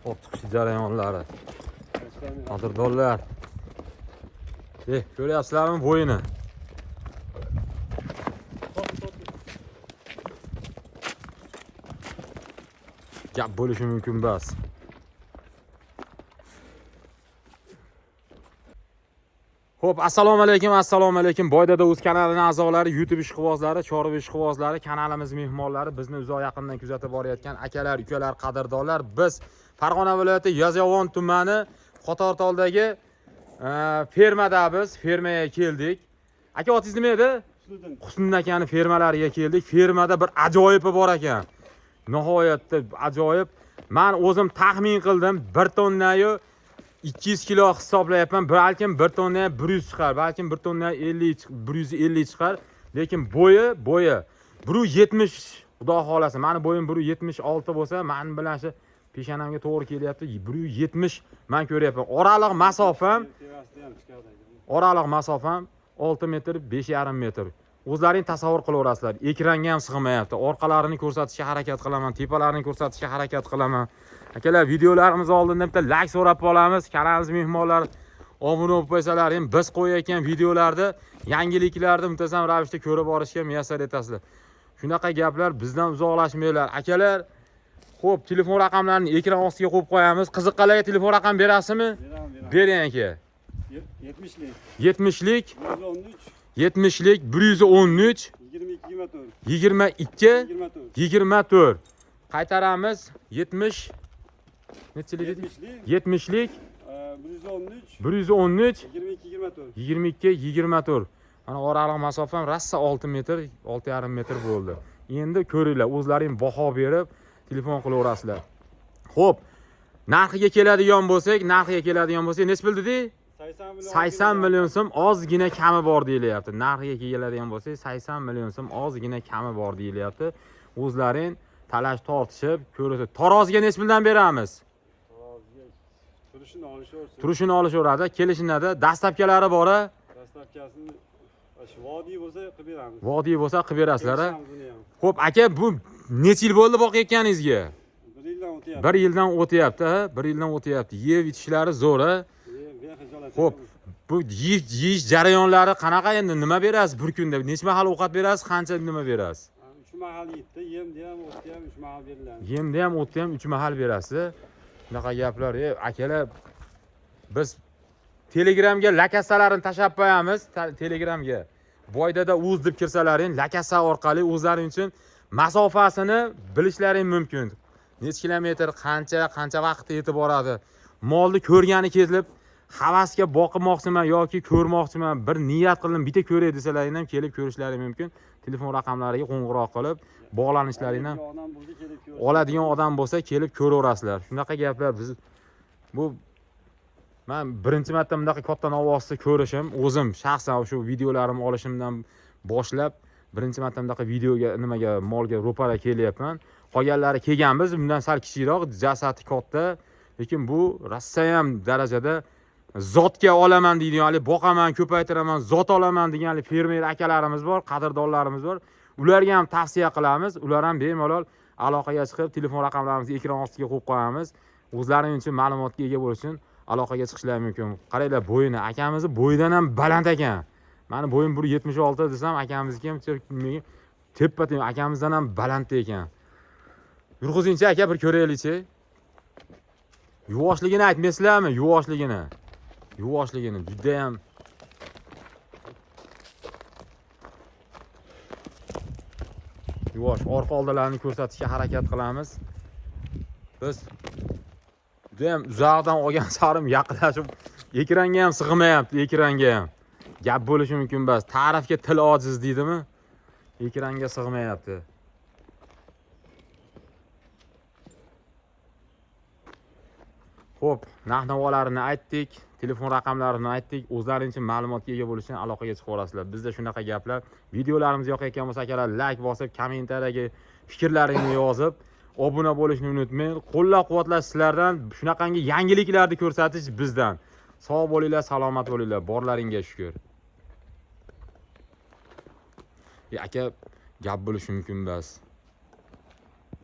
Ortiqcha jarayonlari. Qadrdonlar. Ko'ryapsizlarmi bo'yini? Gap bo'lishi mumkin emas. Xo'p, assalomu alaykum. Boydada o'z kanalining a'zolari, YouTube ishqibozlari, Chorva ishqibozlari, kanalimiz mehmonlari, bizni uzoq yaqindan kuzatib borayotgan akalar, ukalar, qadrdonlar, biz Farg'ona viloyati Yozyovon tumani Qotortoldagi fermadamiz. Fermaga keldik. Aka, otingiz nima edi? Husniddin akani fermalariga keldik. Fermada bir ajoyibi bor ekan. Nihoyatda ajoyib. Men o'zim taxmin qildim, 1 tonnayu 200 kilo hisoblayapman. Balkim 1 tonna 100 chiqar, balkim 1 tonna 150 chiqar. Lekin bo'yi 170, xudo xolasa. Meni bo'yim 176 bo'lsa, men bilan shu peshanamga to'g'ri kelyapti. 170 men ko'ryapman. Oraliq masofam 6 metr, 5,5 metr. O'zlaring tasavvur qilaverasizlar. Ekranga ham sig'mayapti. Orqalarini ko'rsatishga harakat qilaman, tepalarini ko'rsatishga harakat qilaman. Akalar, videolarimiz oldinda bitta like so'rab qolamiz. Kanalimiz mehmonlari obuna bo'lib qo'ysalaring, biz qo'yayotgan videolarda yangiliklarni muntazam ravishda ko'rib borishga muyassar etasizlar. Shunaqa gaplar bizdan uzoqlashmanglar. Akalar, xo'p, telefon raqamlarini ekran ostiga qo'yib qo'yamiz. Qiziqqanlarga telefon raqam berasizmi? Bering aka. 70lik 113 22 qaytaramiz. 70lik 113 22 mana oraliq masofam rassa 6 metr, 6,5 metr bo'ldi. Endi ko'ringlar, o'zlaring baho berib telefon qilaverasizlar. Xo'p, narxiga keladigan bo'lsak, nech bildi-di? 80 million so'm ozgina kami bor deyilyapti. Narxiga keladigan bo'lsak, 80 million so'm ozgina kami bor deyilyapti. O'zlaring talash tortishib ko'rasiz. Taroziga nech puldan beramiz? Turishini olishaveradi. Kelishinada dastlabkalari bor-a? Dastlabkasini vodiy bo'lsa qilib beramiz. Vodiy bo'lsa qilib berasizlar-a? Xo'p, aka, bu necha yil bo'ldi boqayotganingizga? 1 yildan o'tyapti, ha? 1 yildan o'tyapti. Yeb ichishlari zo'r-a? Xo'p, bu yeyish jarayonlari qanaqa endi? Nima berasiz bir kunda? Necha mahal ovqat berasiz? Qancha nima berasiz? 3 mahal yeydi. Yemda ham, o'tda ham 3 mahal beriladi. Yemda ham, o'tda ham 3 mahal berasiz. Bunaqa gaplar, akalar, biz Telegramga lakasalarini tashab qo'yamiz. Telegramga Boydada uz deb kirsalaring, lakasa orqali o'zlaring uchun masofasini bilishlaring mumkin. Necha kilometr, qancha vaqtda yetib boradi. Molni ko'rgani kelib, havasga boqmoqchiman yoki ko'rmoqchiman, bir niyat qildim, bitta ko'ray desalaring ham kelib ko'rishlaring mumkin. Telefon raqamlariga qo'ng'iroq qilib, bog'lanishlaring ham oladigan odam bo'lsa kelib ko'raverasizlar. Shunaqa gaplar biz men birinchi marta bunaqa katta ovozda ko'rishim, o'zim shaxsan shu videolarimni olishimdan boshlab birinchi marta bunaqa videoga, molga ro'para kelyapman. Qolganlari kelganmiz, bundan sal kichikroq, jasadi katta, lekin bu rossiyam darajada zotga olaman deydigan, boqaman, ko'paytiraman, zot olaman degan fermer akalarimiz bor, qadrdonlarimiz bor. Ularga ham tavsiya qilamiz. Ular ham bemalol aloqaga chiqib, telefon raqamlarimizni ekran ostiga qo'yib qo'yamiz. O'zlaring uchun ma'lumotga ega bo'lish uchun aloqaga chiqishlari mumkin. Qaranglar, bo'yini, akamizni bo'yidan ham baland ekan. Meni bo'yim 176 desam, akamizniki ham teppa-tep, akamizdan ham baland ekan. Yurg'izingchi aka, bir ko'raylikchi. Yuvoshligini aytmaysizlarmi? Yuvoshligini juda ham yuvosh. Orqa oldalarini ko'rsatishga harakat qilamiz. Biz juda ham uzoqdan olgan sarim yaqinlashib, ekranga ham sig'mayapti, ekranga ham. Gap bo'lishi mumkin emas. Ta'rifga til ojiz deydimi? Ekranga sig'mayapti. Xo'p, narx-navolarini aytdik, telefon raqamlarini aytdik. O'zlaring uchun ma'lumotga ega bo'lish uchun aloqaga chiqaverasizlar. Bizda shunaqa gaplar. Videolarimiz yoqayotgan bo'lsa, akalar, like bosib, kommentariyaga fikrlaringni yozib, obuna bo'lishni unutmang. Qo'llab-quvvatlash sizlardan, shunaqangi yangiliklarni ko'rsatish bizdan. Sog' bo'linglar, salomat bo'linglar. Borlaringga shukr. Aka, gap bo'lishi mumkin emas.